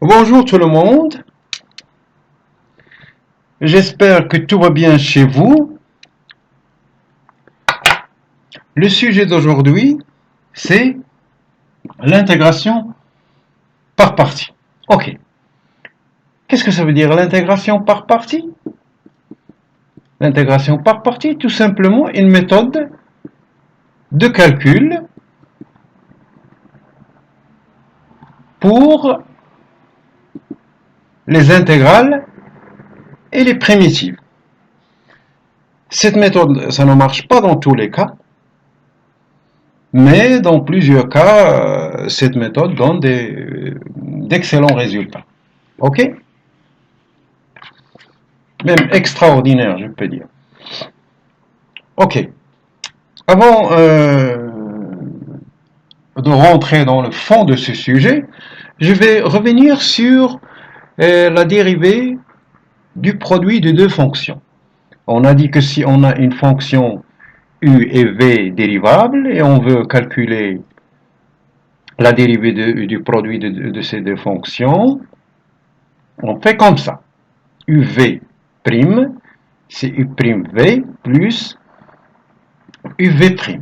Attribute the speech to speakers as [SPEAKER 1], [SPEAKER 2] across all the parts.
[SPEAKER 1] Bonjour tout le monde, j'espère que tout va bien chez vous. Le sujet d'aujourd'hui, c'est l'intégration par partie. Ok, qu'est-ce que ça veut dire l'intégration par partie? L'intégration par partie, tout simplement une méthode de calcul pour les intégrales et les primitives. Cette méthode, ça ne marche pas dans tous les cas, mais dans plusieurs cas, cette méthode donne d'excellents résultats. Ok? Même extraordinaire, je peux dire. Ok. Avant de rentrer dans le fond de ce sujet, je vais revenir sur la dérivée du produit de deux fonctions. On a dit que si on a une fonction u et v dérivables et on veut calculer la dérivée du produit de ces deux fonctions, on fait comme ça. uv', c'est u'v plus uv'.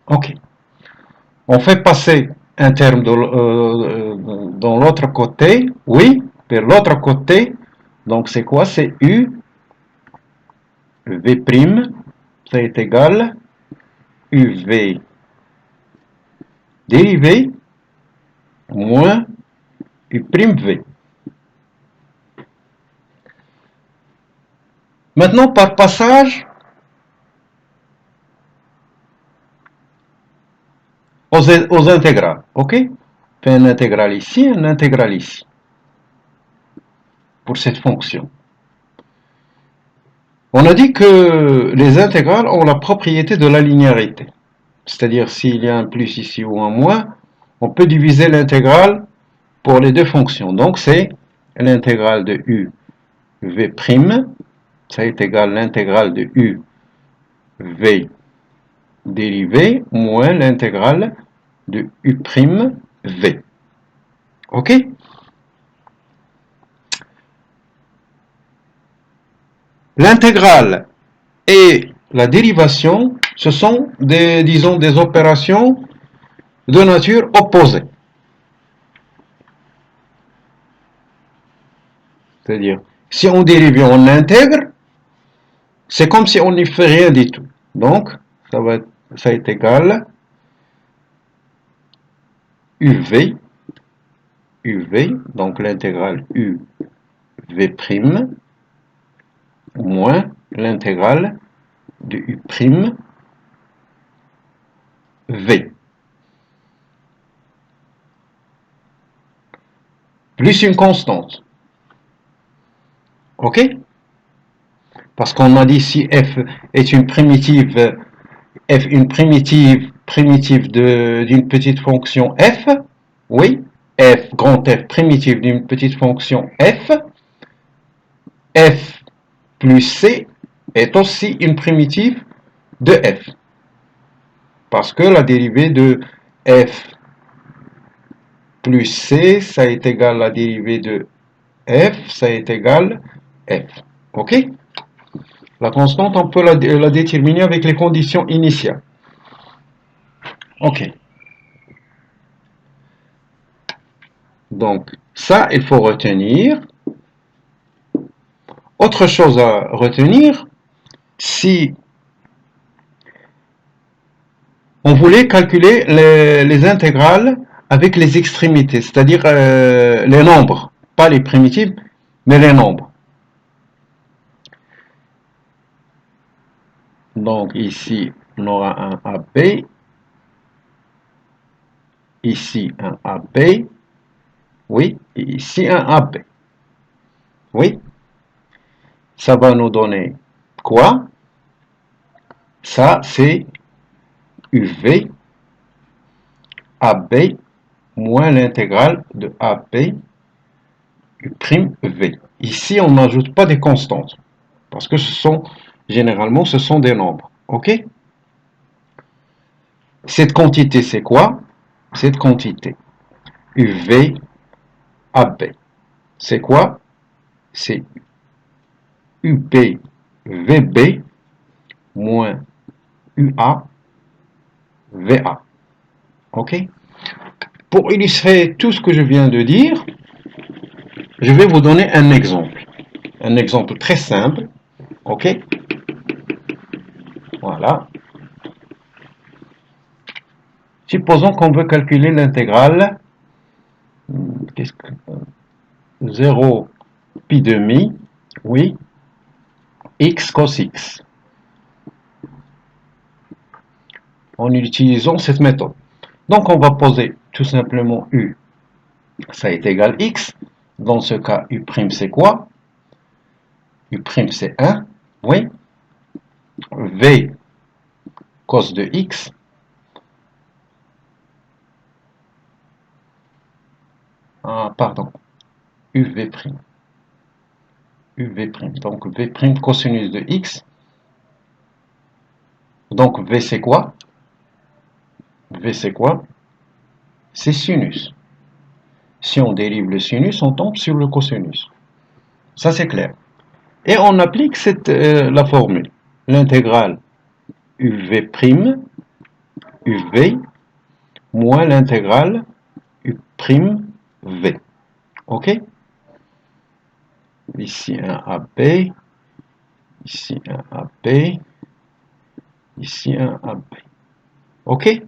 [SPEAKER 1] Ok. On fait passer un terme dans l'autre côté, oui, vers l'autre côté. Donc c'est quoi? C'est u v', ça est égal uv dérivé moins u'v. Maintenant, par passage aux intégrales, ok? Fait un intégral ici, un intégral ici, pour cette fonction. On a dit que les intégrales ont la propriété de la linéarité. C'est-à-dire, s'il y a un plus ici ou un moins, on peut diviser l'intégrale pour les deux fonctions. Donc, c'est l'intégrale de uv', ça est égal à l'intégrale de uv dérivé moins l'intégrale de u'v. Ok? L'intégrale et la dérivation, ce sont disons, des opérations de nature opposée. C'est-à-dire, si on dérive et on intègre, c'est comme si on n'y fait rien du tout. Donc, ça est égal uv, donc l'intégrale uv' moins l'intégrale de u'v. Plus une constante. Ok? Parce qu'on a dit si f est une primitive, d'une petite fonction f, oui, f, grand F, primitive d'une petite fonction f plus c est aussi une primitive de f. Parce que la dérivée de f plus c, ça est égal à la dérivée de f, ça est égal à f. Ok? La constante, on peut la déterminer avec les conditions initiales. Ok. Donc, ça, il faut retenir. Autre chose à retenir, si on voulait calculer les intégrales avec les extrémités, c'est-à-dire les nombres, pas les primitives, mais les nombres. Donc ici, on aura un AB, ici un AB, oui, et ici un AB. Oui, ça va nous donner quoi? Ça, c'est UV AB moins l'intégrale de AB U'V. Ici, on n'ajoute pas des constantes, parce que généralement, ce sont des nombres. Ok? Cette quantité, c'est quoi? Cette quantité, UV AB. c'est quoi? C'est UP VB moins UA VA. Ok? Pour illustrer tout ce que je viens de dire, je vais vous donner un exemple. Un exemple très simple. Ok? Voilà. Supposons qu'on veut calculer l'intégrale 0 pi demi, oui, x cos x, en utilisant cette méthode. Donc on va poser tout simplement u, ça est égal x. Dans ce cas, u' c'est quoi? U' c'est 1, oui. V cos de x, pardon, uv'. uv', donc v' cosinus de x. Donc v c'est quoi? V c'est quoi? C'est sinus. Si on dérive le sinus, on tombe sur le cosinus. Ça c'est clair. Et on applique la formule. L'intégrale uv', uv, moins l'intégrale u'v. Ok? Ici un AP, ici un AP, ici un AP. Ok?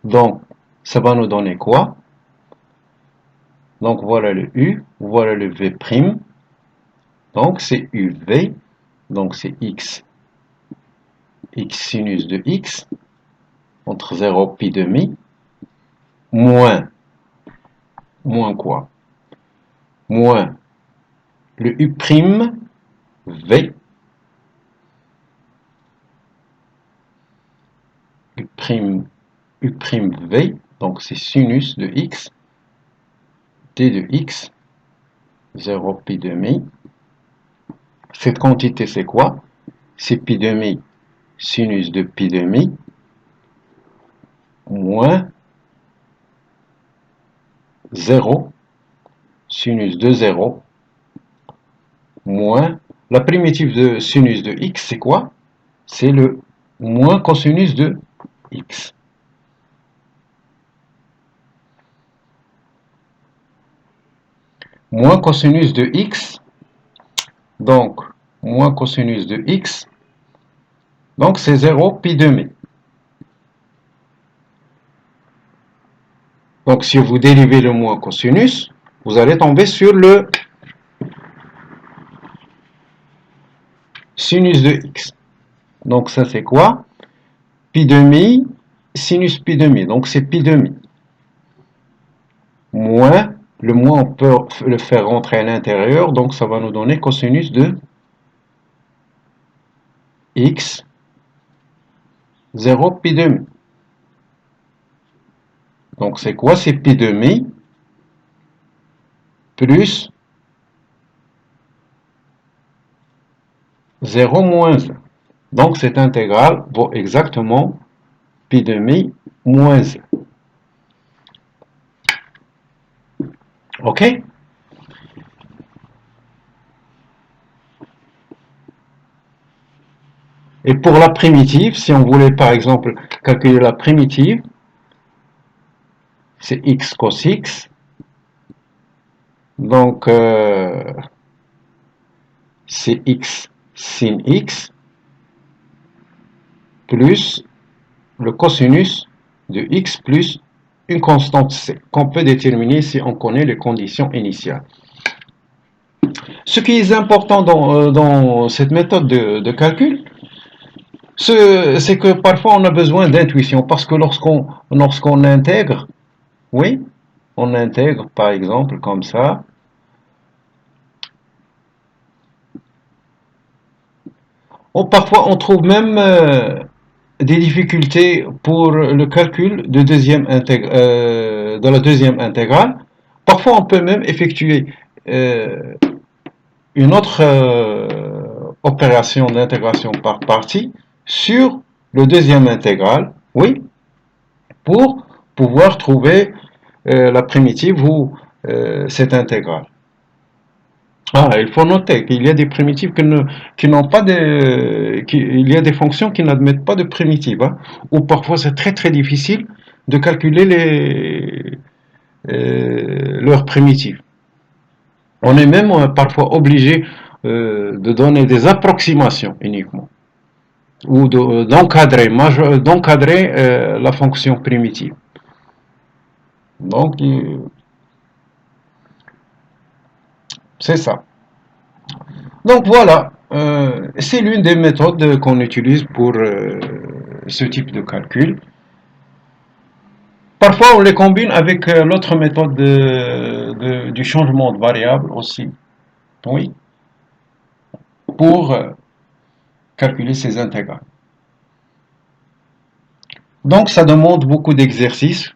[SPEAKER 1] Donc, ça va nous donner quoi? Donc, voilà le U, voilà le V'. Donc, c'est UV, donc c'est X sinus de X, entre 0 pi demi, moins quoi? Moins le U'V, U'V, donc c'est sinus de X, d de X, 0 pi demi. Cette quantité, c'est quoi? C'est pi demi sinus de pi demi moins 0 sinus de 0 moins la primitive de sinus de x, c'est quoi? C'est le moins cosinus de x. Moins cosinus de x, donc moins cosinus de x, donc c'est 0 pi demi. Donc si vous dérivez le moins cosinus, vous allez tomber sur le sinus de x. Donc ça c'est quoi? Pi demi, sinus pi demi, donc c'est pi demi. Moins, le moins on peut le faire rentrer à l'intérieur, donc ça va nous donner cosinus de x 0 pi demi. Donc c'est quoi? C'est pi demi plus 0 moins 1. Donc cette intégrale vaut exactement pi demi moins 1. Ok? Et pour la primitive, si on voulait par exemple calculer la primitive, c'est x cos x. Donc c'est x sin x plus le cosinus de x plus une constante c, qu'on peut déterminer si on connaît les conditions initiales. Ce qui est important dans cette méthode de calcul, c'est que parfois on a besoin d'intuition, parce que lorsqu'on intègre, oui, on intègre par exemple comme ça, parfois on trouve même des difficultés pour le calcul de la deuxième intégrale. Parfois on peut même effectuer une autre opération d'intégration par partie sur le deuxième intégral, oui, pour pouvoir trouver la primitive ou cette intégrale. Ah, il faut noter qu'il y a des primitives qui n'ont pas il y a des fonctions qui n'admettent pas de primitives, hein, ou parfois c'est très très difficile de calculer leurs primitives. On est même parfois obligé de donner des approximations uniquement, ou d'encadrer la fonction primitive. Donc, c'est ça. Donc voilà, c'est l'une des méthodes qu'on utilise pour ce type de calcul. Parfois, on les combine avec l'autre méthode du changement de variable aussi, oui, pour calculer ces intégrales. Donc, ça demande beaucoup d'exercices.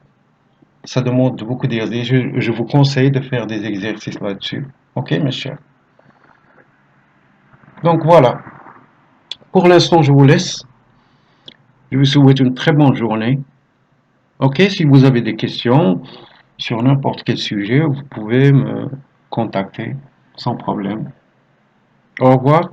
[SPEAKER 1] Ça demande beaucoup d'exercices. Je vous conseille de faire des exercices là-dessus. Ok, mes chers. Donc voilà. Pour l'instant, je vous laisse. Je vous souhaite une très bonne journée. Ok, si vous avez des questions sur n'importe quel sujet, vous pouvez me contacter sans problème. Au revoir.